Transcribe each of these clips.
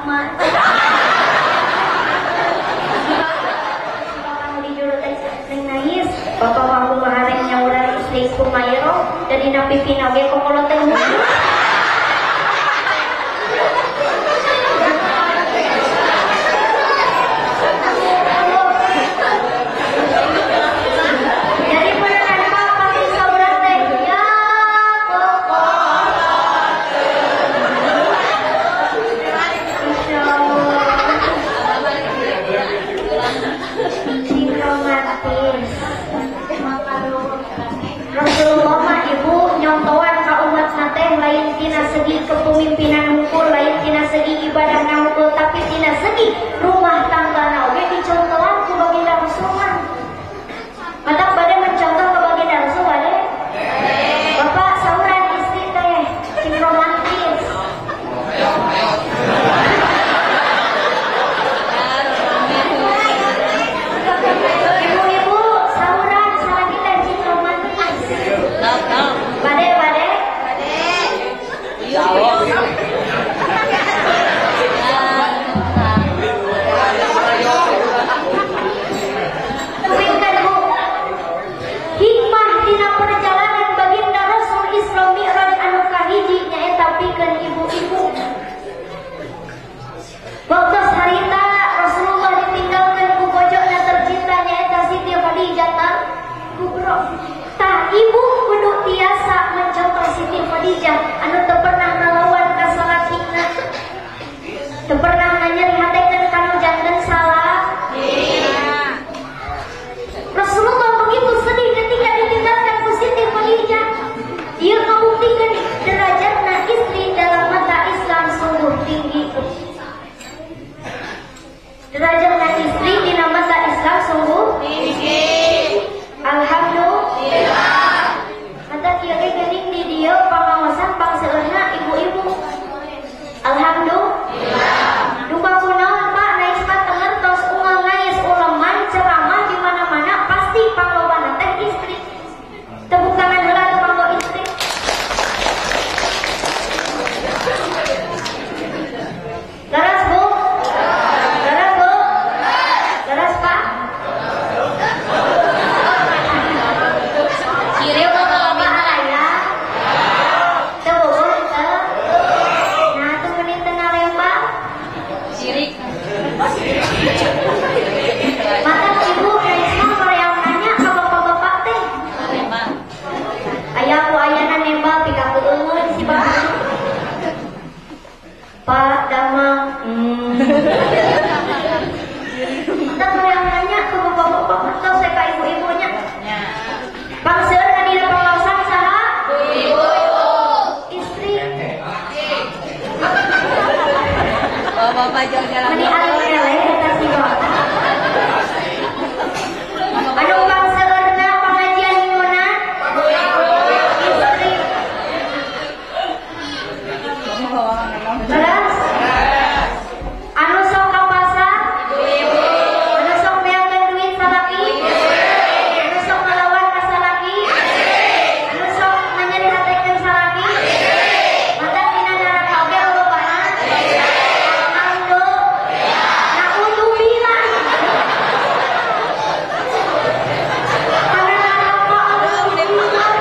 mah. Nangis, bapak aku mahareng nyauran istri kumayro dari napi pinoge kokolo teh. Rasulullah mah ibu nyontohan ka umat nate lain tina segi kepemimpinan hukum, lain tina segi ibadah hukum, tapi tina segi rumah tangga oge dicontohan ku baginda Rasulullah. Matak bade mencontoh ke baginda Rasul bade. Bapak sauran istri teh sing romantis. Ibu-ibu sauran salah kita sing romantis. Bade. Kuingkan bu, hikmah tina perjalanan baginda Rasul Isra Mi'raj anu kahiji nyaeta pikeun ibu-ibu. Waktu harita Rasulullah ditinggalkan ku bojona tercinta nyaeta Siti Khadijah kubro. Tah ibu kudu tiasa mencontoh Siti Khadijah anu teu pernah ngalawan ka salakina. Teu pernah nganyerihatekeun kanu janten salah. Rasulullah begitu sedih ketika ditinggalkan ku Siti Khadijah. Dia membuktikan derajatna istri dalam mata Islam sungguh tinggi. Derajatna istri di mata Islam sungguh tinggi. Alhamdulillah. Kata kieu ge geuning di dieu pangaosan pangseueurna ibu-ibu. Alhamdulillah. Duka kunaon Pak naik patengan tos unggal ngais uleman ceramah di mana-mana pasti panglobana teh istri. Tepuk tangan heula panglo istri. Laras Bu? Laras Bu? Laras Pak? Kiri mau lama alaya? Teu bobot teu. Nah, tuh geuning teu ngalempang. Sirik. Mata ibu Raisma hoream nanya ka bapak-bapak teh. Nembak. Aya ku ayana nembak pikakeun si bapak. Pak damang. Mata hoream nanya ka bapak-bapak atau saya ka ibu-ibunya. Nya. Pangseueur kadina pangaosan saha? Ibu-ibu. Istri. Bapak jalan-jalan. Meni alih-alih eta si bapak. Anu pangseueurna pengajian minggunan? Istri. Beres. Anu sok ka pasar? Ibu-ibu. Anu sok beakeun duit salaki? Anu sok ngalawan ka salaki? Anu sok nganyerihatekeun salaki? Mata tina neraka oge lolobana? Alhamdulillah. Naudzubillah. Karena neraka alhamdulillah.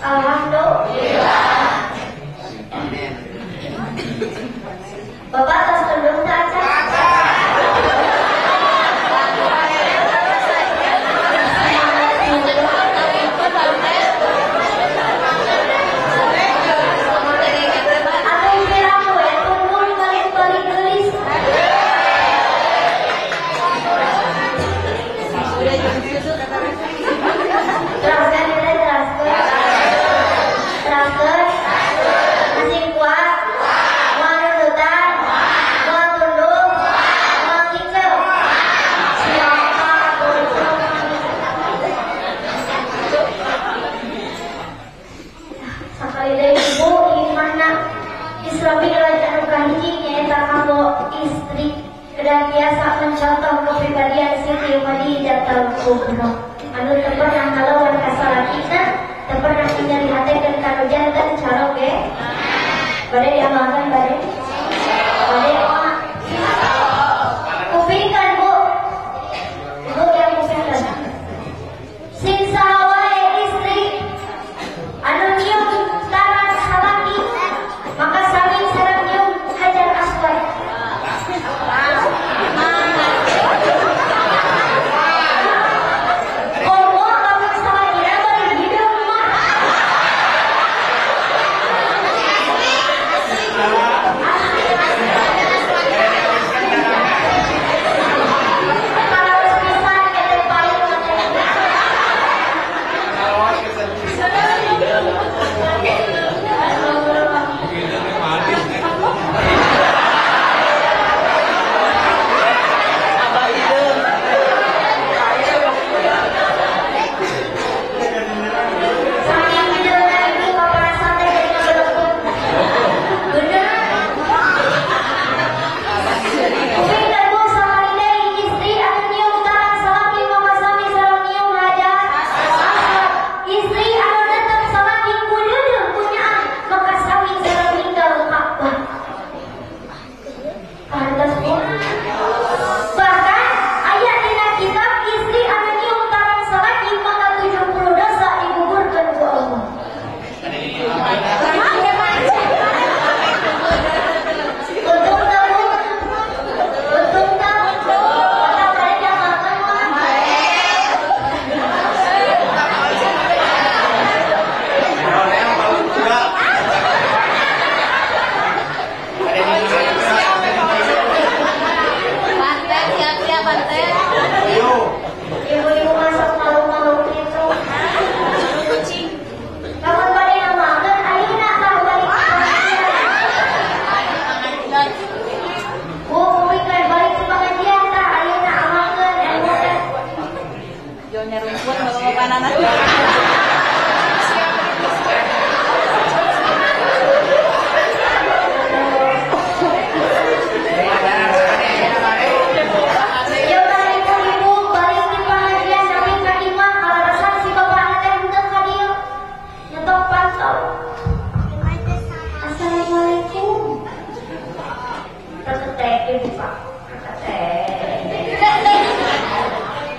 Alhamdulillah. Bapak atas tunduk saja. Dan biasa mencontoh kepribadian Siti Khadijatul Kubra. Anu teu pernah ngalawan ka salakina, teu pernah nyarihatekeun kanu janten cara ge. Bade diamalkan bade. Bade kupingkan Bu. Bu yang kupingkan. Sin sahawae istri anu nyium taran salaki, maka sami sareng nyium hajar aswad.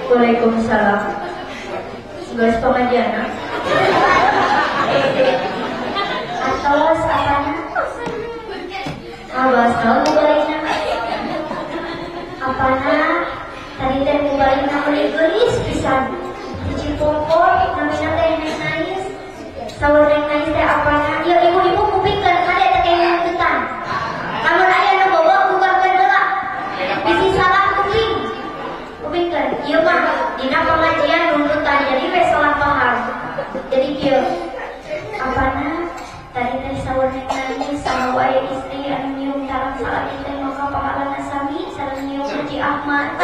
Waalaikumsalam. Guys pengajian. Atau apanya? Abas tahu baliknya. Apana? Tadi teh baliknya beli gelis pisan. Cipongkor, namanya teh nangis. Sawur nangis teh apana? Ya ibu-ibu kupingkeun kade teh kayak getan. Lamun aya nu bobo bukakeun heula. Bisi salah kuping. Kupingkeun. Ieu mah dina pengajian runtutan jadi we salah paham. Jadi kieu. Apana? Tadi teh sawur nangis sama wae istri anu nyium taran salat teh maka pahalana sami sareng nyium Haji Ahmad.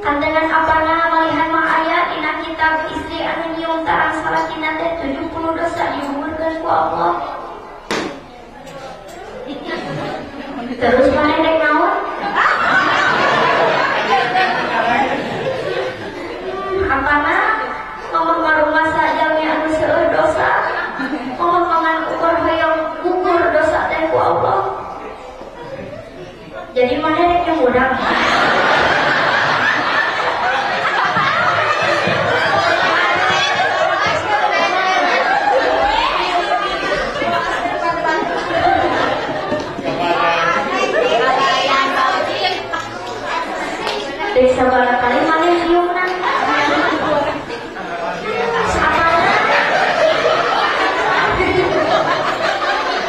Kantenan apana malihan mah aya dina kitab istri anu nyium tarang salatina teh 70 dosa digugurkeun ku Allah. Terus mana dek naon? Apana? Ngomong marumah saja nya anu seueur dosa. Ngomong mangan ukur hoyong gugur dosa teh ku Allah. Jadi mana dek yang mudah? Dari sabara kali mana siungna?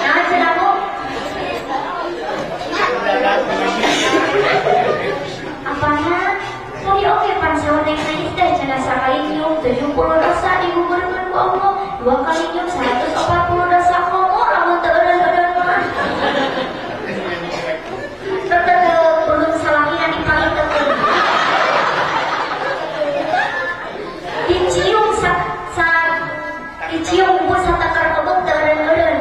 Nah, cedaku. Apanya? Tadi oke pan sawan yang nangis teh cenah sakali nyium 70 dosa digugurkeun ku Allah. 2 kali nyium 140 dosa komo lamun teu eureun-eureun mah. Tetep belum salahina dipaliteun. Dicium bu satakar kebuk teureun-eureun.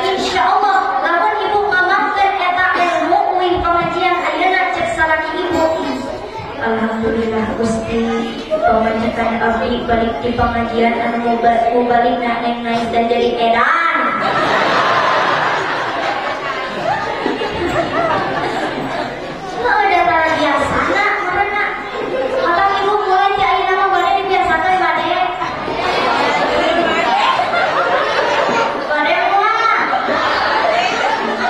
Insyaallah lamun ibu ngamalkeun eta ilmu uih pengajian ayeuna cek salaki ibu. Alhamdulillah Gusti. Pemajikan abdi balik di pengajian anu mubalina neng naik dan jadi edan. Udah tara biasa nak mana? Kalau ibu mulai ti ayeuna mah bade dibiasakeun bade. Bade mah.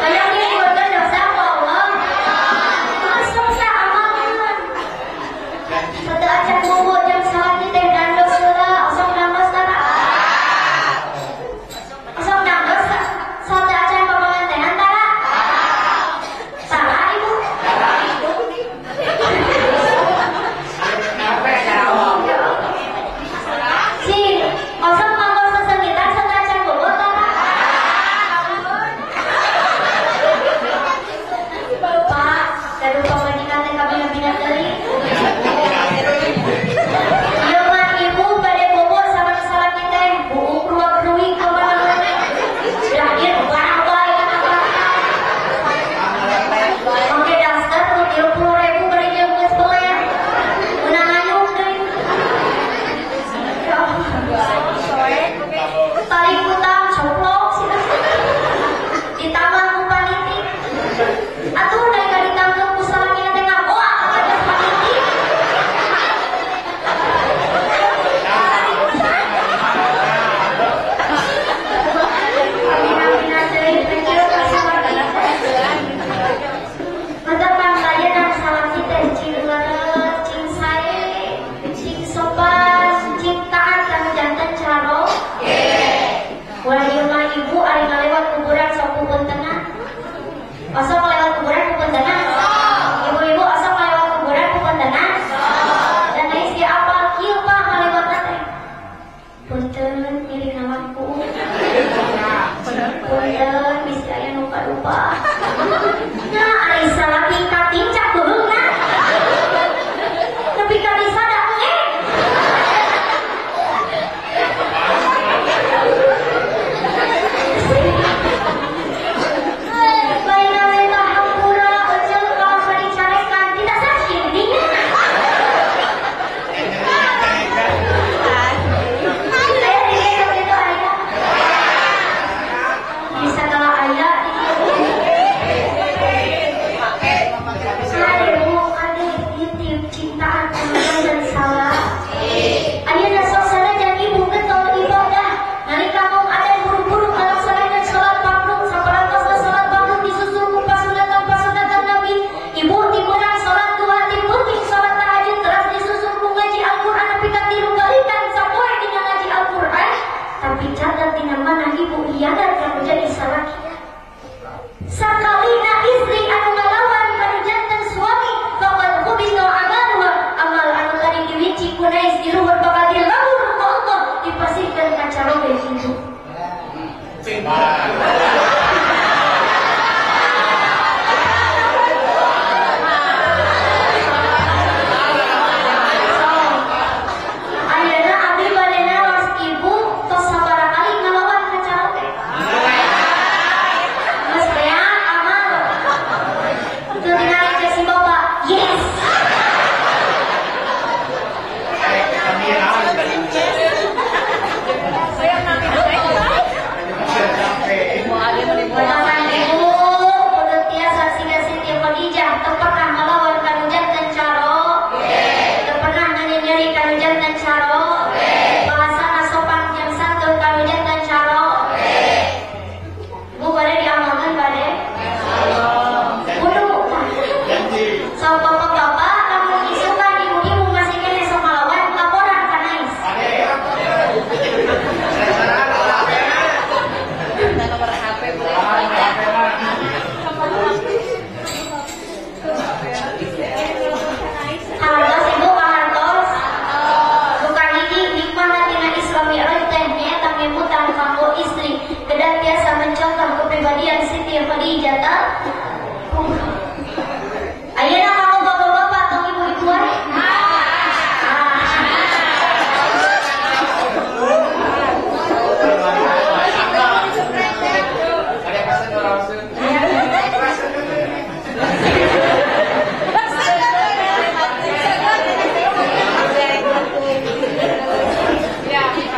Kayak ieu buatan dosa Allah. Langsung sa amalkeun. Teu acan bobo jam salat teh dandos heula, osok dandos tara. Osok dandos salat acan pamangantenan tara. Tara ibu. Si, osok mangos sesengitan salat acan bobo tara. Pak, kadu pamajikan teh kabina-bina deui. Ibu pada bobo sama salaki teh buuk ruak-ruik kemana-mana. Lahir barang-barang yang apa? Oke daster tuh 30.000 beri jeung geus beler. Menang anyuk deui. Tali kutang coplok cenah. Ditambah ku paniti. Atuh da ditangkep ku salakina teh ngagoa ka geus paniti. Ibu ari ngalewat kuburan sok puntengan. Osok lewat kuburan puntengan. Ibu-ibu osok lewat kuburan puntengan. Dan isi apal kieu Pak ngalewat teh. Punten miring nawanku. Punten bisi aya nu kadupa. Nah, ari salaki katincak teureungna. Tapi ka bisa da Di luar bakal dilahur Allah dipasihkan kaca robek itu. pribadi yang Siti Khadijah. Ayeuna kamu bapak-bapak atau ibu-ibu wae?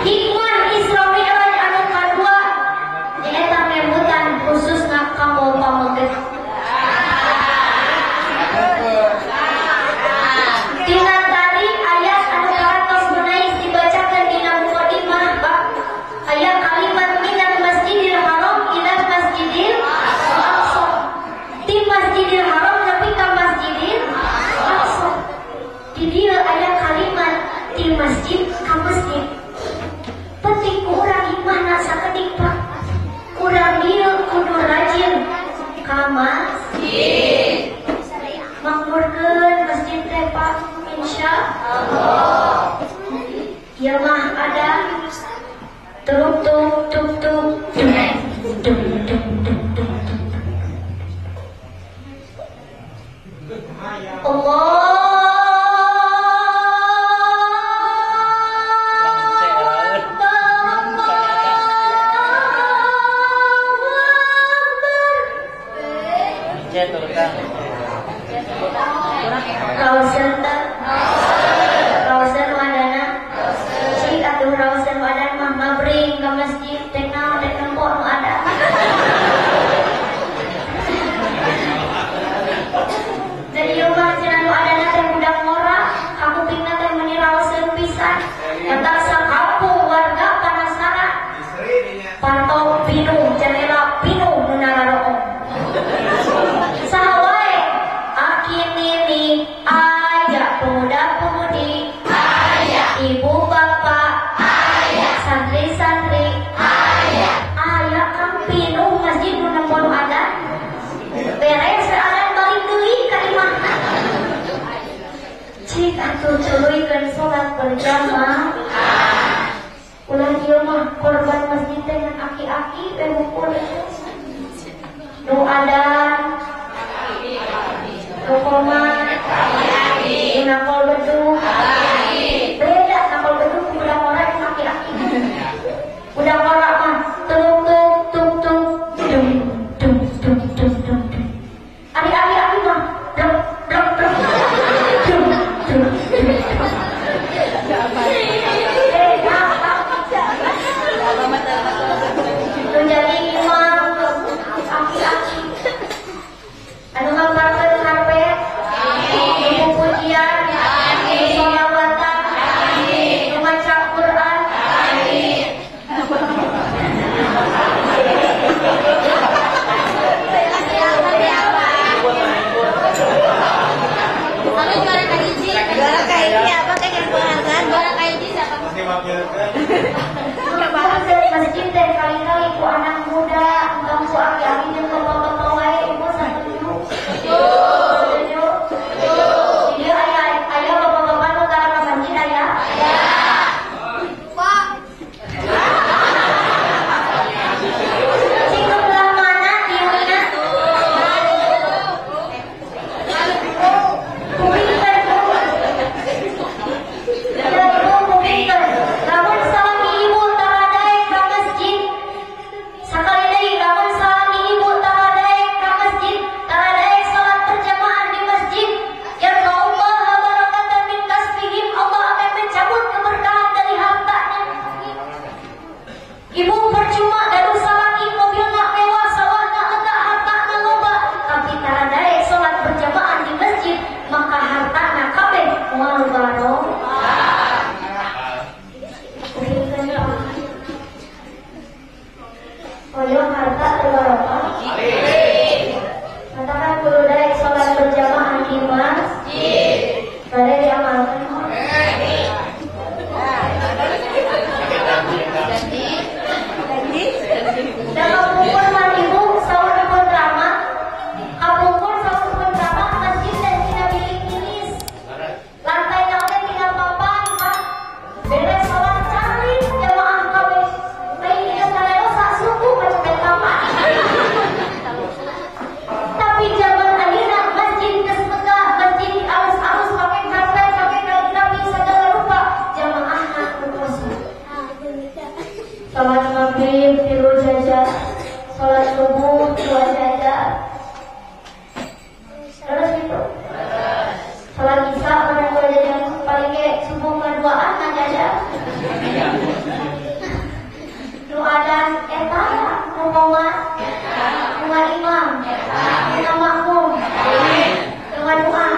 Hikmah Israel anu kadua nyaeta ngebutan khususna kamu pameget. Tina tadi ayat anu karantos menaik dibacakeun dina mukadimah bab ayat kalimat minal masjidil haram ilal masjidil aqsa. Ti masjidil haram nepi ka masjidil aqsa. Di dieu aya kalimat ti masjid ka masjid. Penting kurang hikmahna sakedik Pak. Kurang dieu kudu rajin ka masjid. Makmurkeun masjid teh Pak, insyaallah. Ieu mah ada tuk tuk tuk tuk tuk tuk tuk tuk tuk. Rausan wadana cik atuh rausan wadan mah ngabring ke masjid tekna dek nempok nu ada. Jadi ieu mah cenah nu adana teh budak ngora kakupingna teh meni rausan pisan. Eta sakampung warga penasaran. Pantau pinuh jendela pinuh nu nararoong. Saha wae akinini aya pemuda-pemudi, aya ibu bapak, aya santri-santri, aya kang pinuh masjid nu nempon adan. Beres adan balik deui ka imahna. Cik atuh culuykeun salat berjamaah. Ulah ieu mah korban masjid teh ngan aki-aki we hukul. Nu adan nu komat nakol beduk beda nakol beduk udah orang yang aki-aki udah orang mah tuk tuk tuk tuk tuk tuk tuk tuk tuk aki-aki mah duk duk duk tuk tuk tuk jadi imam aki-aki anu ngapalkeun karpet pujian, sholawatan, membaca Quran. Masjid teh kali-kali ku anak muda, ku aki-aki jeung bapak-bapak wae ibu sasetuju. Dia ayah bapak-bapak nu tara ka masjid aya. Pak. Cing belah mana dieuna? Kupingkeun. Kupingkeun. Lamun salami ibu tara daek ka masjid. Sakali deui lamun salami ibu tara daek ka masjid, tara daek salat berjamaah di masjid. Ya Allah, barakatan min kasbihim, Allah akan mencabut keberkahan dari hartanya. Ibu percuma gaduh salaki mobilna mewah, sawahna eta hartana loba, tapi tara daek salat berjamaah di masjid, maka hartana kabeh moal barokah. Koyo harta barokah. Katakan kudu daek salat berjamaah di masjid. Boleh diamalkan? Dan kapungkur mah ibu sahur pun ramah. Kapungkur sahur pun ramah masjid dan tina bilik-bilis. Lantainya oke tinggal papan, Pak. Beres salat cari jamaah kabeh. Bayi dia salelo sak suku macam kapan. maghrib 3 jajar, sholat subuh 2 jajar. Terus gitu. Sholat isya pada 2 jajar, paling ke subuh keduaan jajar. Lu ada eta ngomong rumah imam, rumah makmum, rumah doa.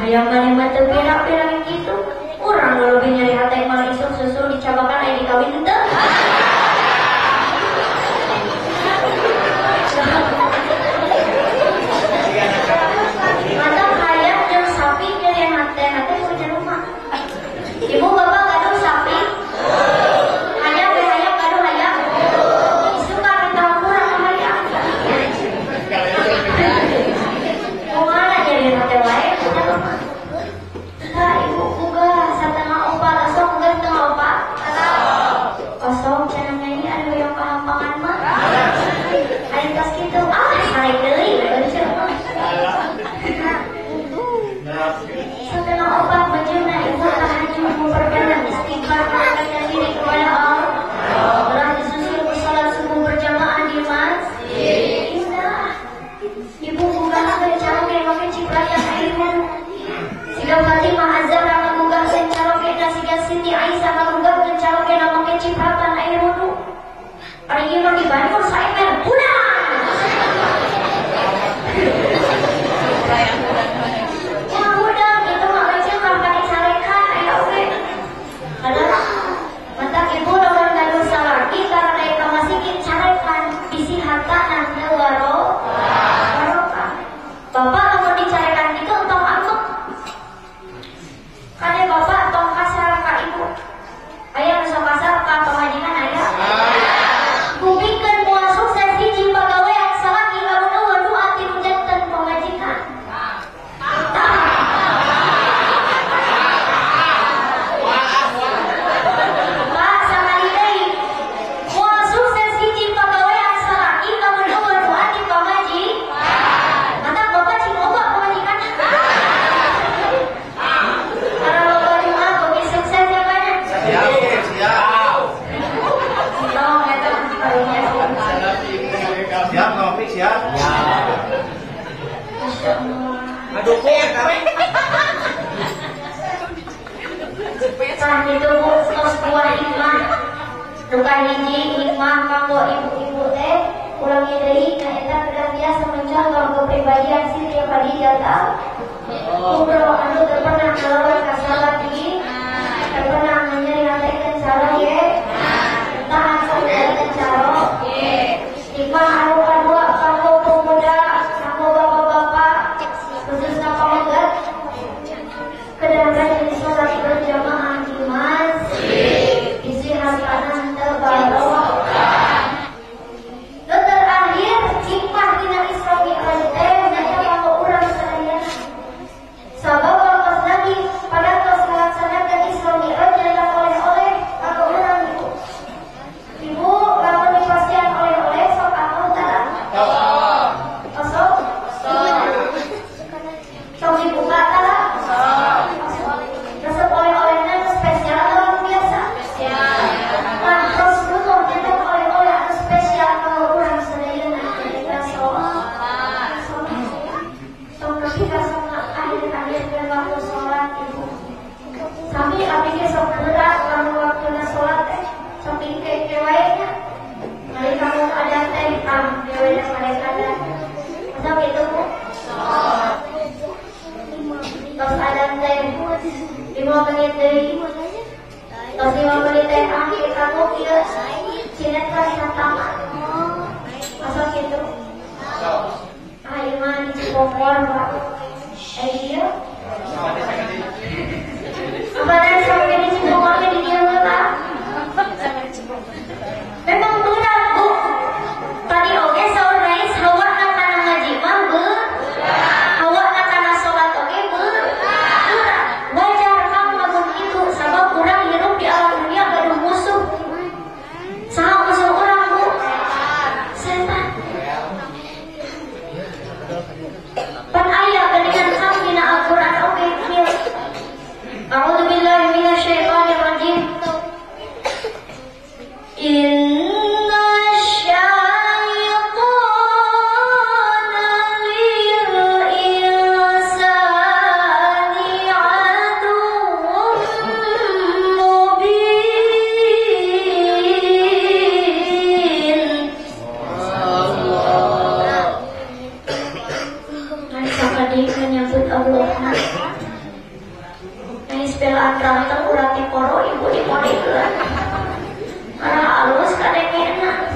Yang kalimat terpirak-pirak gitu, orang lebih nyari hati malah isuk susul dicabakan air dikawin itu. Mata kayak yang sapi nyari hati punya rumah. Ibu bapak gaduh sapi, hayam gaduh hayam. Isu kan kita kurang hayam. Mau mana nyari hati lain? Ibu buka setengah opat, asal bukan setengah opat. Kosong jangan nyanyi, ada yang paham pangan mah. Ada pas gitu, saya beli, setengah opat menjuna ibu tahajud memperbanyak istighfar mendekatkan diri kepada Allah. Telah disusul salat subuh berjamaah di masjid. Indah. Ibu buka secara pakai cipratan air wudhu. Siga Fatimah Azhar mengunggah sencaloke dan siga Siti Aisyah mengunggah sencaloke namanya cipratan air wudhu. Hari ini di Bandung saya berbulan. Ya udah gitu mak kecil kapan dicarekan ayo oke. Adalah mata ibu orang ngadu salaki karena mereka masih dicarekan isi harta nanda barokah. Bapak kalau dicarekan gitu entah angkut. Kade bapak tong kasar ka ibu. Ayah besok kasar ka pemajikan ayah. Duka hiji hikmah kanggo ibu-ibu teh ulangi deui na eta kedah biasa mencontoh kepribadian Siti Khadijah. Umroh anu teu pernah ngalawat ka salat ieu, teu pernah nyeriatekeun salah ye. Tahan saudarakeun caro. Hikmah anu kadua kanggo pemuda, kanggo bapak-bapak, khususna pamegat. Kedah rajin salat berjamaah di masjid. Isi hasanah tabarok. Terakhir hikmah dina Isra Mi'raj teh nya kanggo urang sadaya. Sabab pas Nabi pada tos melaksanakan Isra Mi'raj nyaeta oleh-oleh kanggo urang ibu. Ibu lamun dipasian oleh-oleh sok atuh tara. Sok. Sok dibuka tara. Resep oleh-olehna nu spesial atau biasa? Nah, Rasulullah nyetok oleh-oleh anu spesial kanggo urang sadayana ketika sholat. Sok ketika sholat akhir-akhir dan waktu sholat ibu. Sami abdi ge sok berat lamun waktuna sholat teh sok dike wae nya. Ngali kamu ada teh dewe mereka ada. Masa gitu Bu? Tos ada teh 5 menit deui. Tos 5 menit teh akhir kamu ieu sinetron tamat. Masa gitu? Ayo mah di Bogor, Pak. Iya. Apa dari sampai di Bogor di dia heula? Memang berat, Bu. Tadi oge saur nais hawa na kana ngaji mah hawa na kana salat oge berat. Wajar kang lamun kitu sabab urang hirup di alam dunia gaduh musuh. Saha musuh urang, Bu? Setan. Pan aya geningan kang dina Al-Qur'an oge kieu. A'udzubillahi minasyaitonir rajim. Inna syaitana lil insani aduwwun mubin. Nai sakadi menyambut Allah. Nai sebelaan ranteng ulah tiporo ibu dimodekeun. Karena alus kadengena.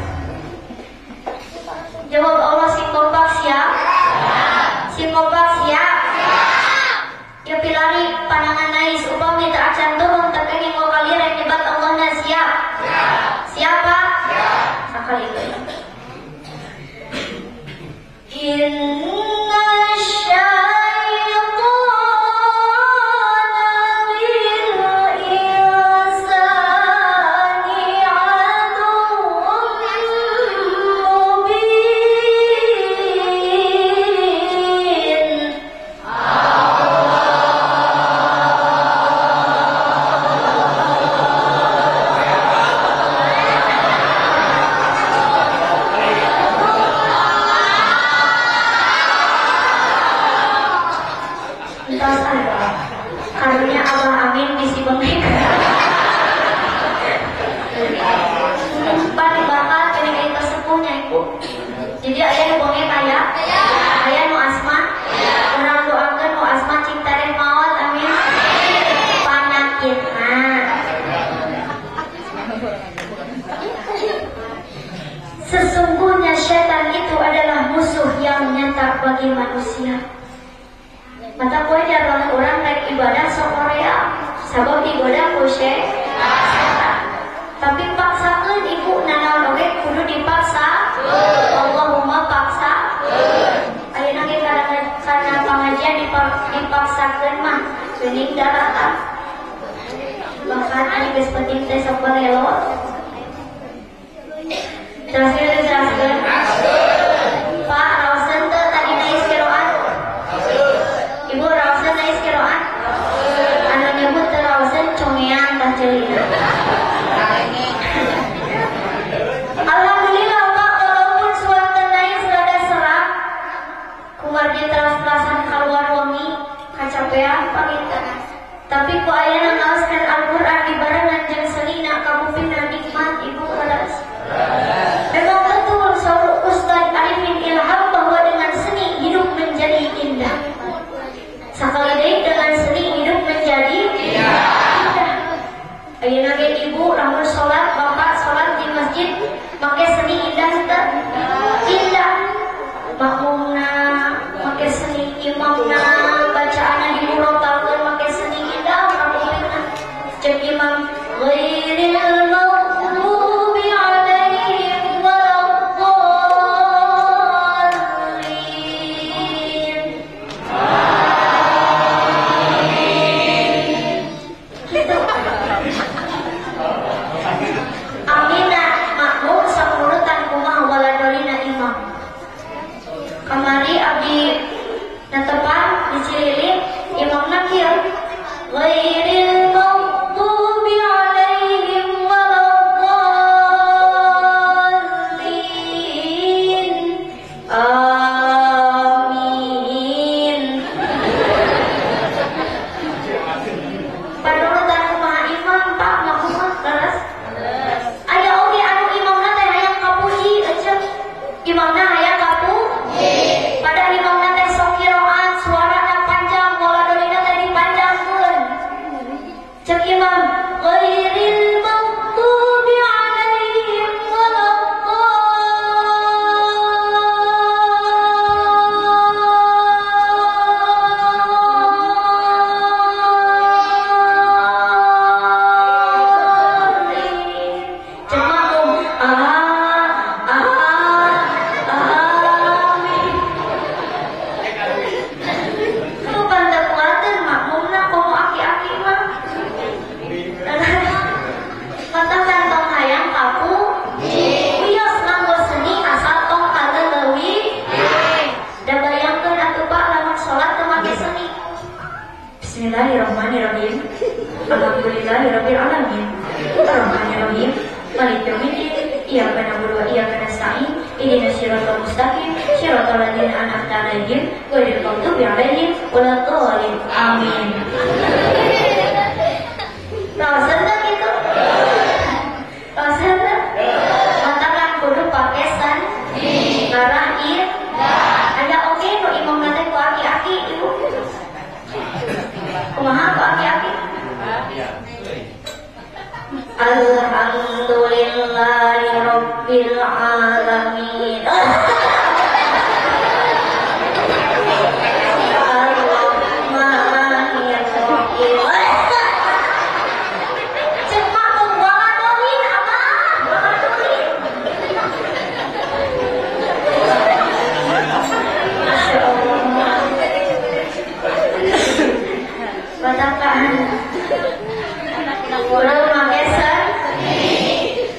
Jawab Allah si kompak siap. Si kompak siap. Ya pilari pandangan nais upami teu acan turun tekeng ngo kalireng nyebat Allahna siap. Siapa? Sakali deui. Inna syaitana lil insani aduwwun mubin. Entos karunya Allah amin bisi bengek. Pan bakal kene kita sepuhnya ibu. Jadi aya nu bengek aya nu asma. Urang doakeun nu asma cinta dan maot amin. Panakitna. Sesungguhnya setan itu adalah musuh yang nyata bagi manusia. Mata wajar lamun urang rek ibadah sok Korea, sabab digoda ku setan. Tapi paksakeun ibu nanaon oge kudu dipaksa. Allahumma paksa. Ayeuna ge karena pengajian dipaksakeun mah geuning daratan. Bahkan anu geus penting teh sok balelo. Jelaskeun. Pak Rausen teh tadi nais kiroan. Ibu Rausen nais kiroan. Anu nyebut teh Rausen congean tah ceulina. Alhamdulillah Pak, walaupun suatu nais rada serak, kumardi teras-terasan keluar wangi, kacapean pakinten. Tapi ku ayeuna ngaoskeun Al-Qur'an dibarengan jeung selina kabupina nikmat ibu. Alhamdulillahirabbil alamin. Arrahmanirrahim. Maliki yaumiddin. Iyyaka na'budu wa iyyaka nasta'in. Ihdinas siratal mustaqim. Siratal ladzina an'amta 'alaihim ghairil maghdubi 'alaihim waladdallin. Amin. Rasul gitu. Rasul matakan kudu pakai san ngarahin. Ada oke nu imam nanti ku aki-aki ibu. Kumaha ku aki-aki? Alhamdulillahi rabbil alamin.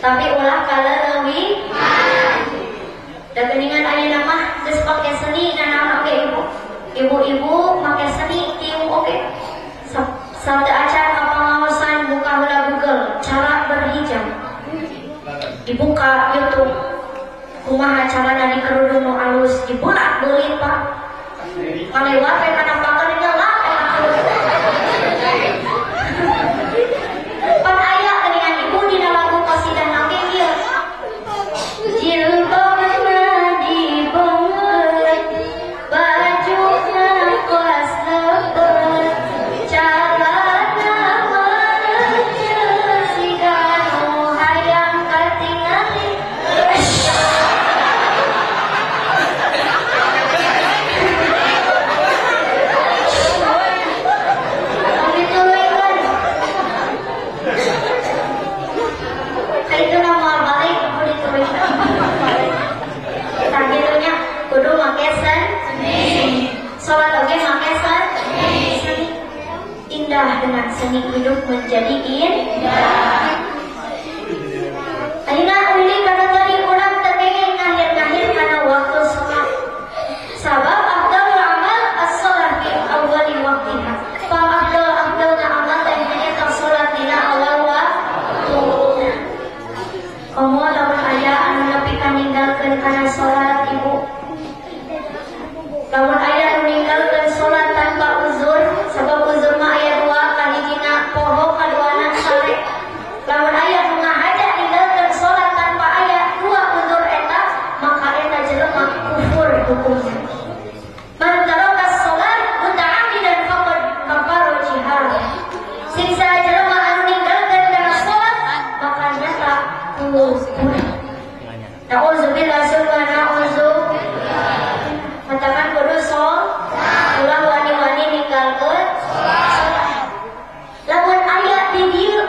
Tapi ulah kala leuwih da geuningan aya nama geus pake seni nanaon oge ibu-ibu make seni tiung oge sabda acan kapangaosan buka heula Google cara berhijab dibuka YouTube kumaha carana di kerudung nu alus dibulak beulit Pak kalewat we kana pakeun ngelak pan aya geuningan ibu dina lagu qasidah nage ieu jilbabna dibengkeut bajuna kuas leupet carana mereunceun siga nu hayang katingali itu nama balik aku ditulis targetnya kudu make seni sholat oge make seni indah dengan seni hidup menjadi indah ayeuna uli kana tadi urang teu kenging ngahir-ngahir kana waktu sholat sabab afdalul amal as-sholat fi awwali waqtiha fa afdalna amal teh nyaeta sholat dina awal waktu. Komo lamun aya anu nepi ka ninggalkeun kana salat ibu. Lamun aya anu ninggalkeun salat tanpa uzur, sabab uzur mah aya dua, kahijina poho, kaduana sare. Lamun aya anu ngahaja ninggalkeun salat tanpa aya dua uzur eta, maka eta jelema kufur hukumnya. Man taraka salat muta'ammidan faqad kafara jihad. Sing jelema anu ninggalkeun kana salat maka nyata Na'udzubillah summa na'udzubillah. Katakan kudu ulah wani-wani ninggalkeun salat. Lamun aya di dieu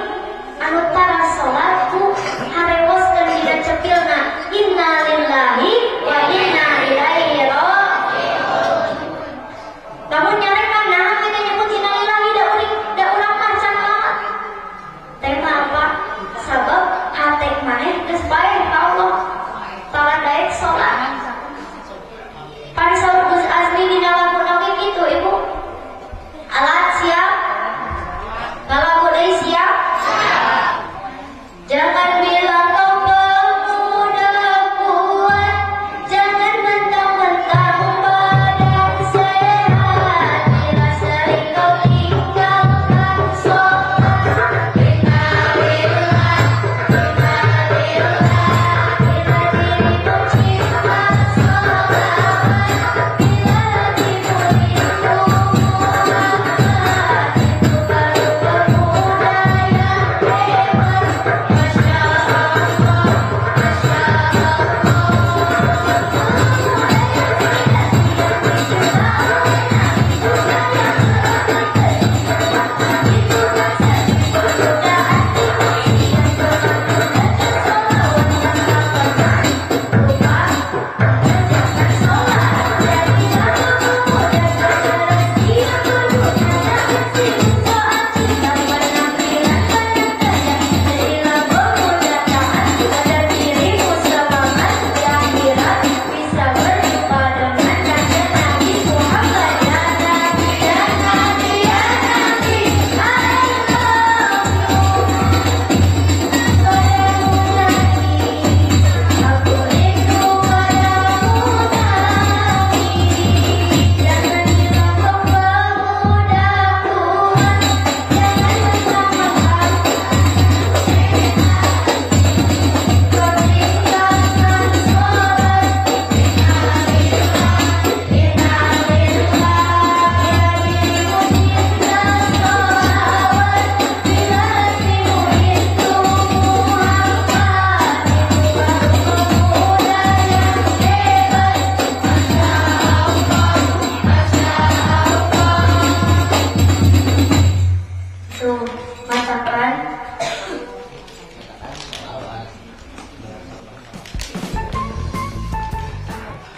anu tara salat ku harewoskeun dina cepilna inna lillahi wa inna ilaihi raji'un. Lamun nyareka nahan we nyebut inna lillahi da urang pancan banget. Tema apa? Sabab hatek maneh geus bae ka Allah. Para daek salat. Pan saur Gus Azmi dina lagu oge kitu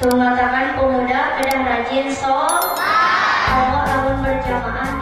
Tuh mengatakan pemuda kedah rajin sholat lamun berjamaah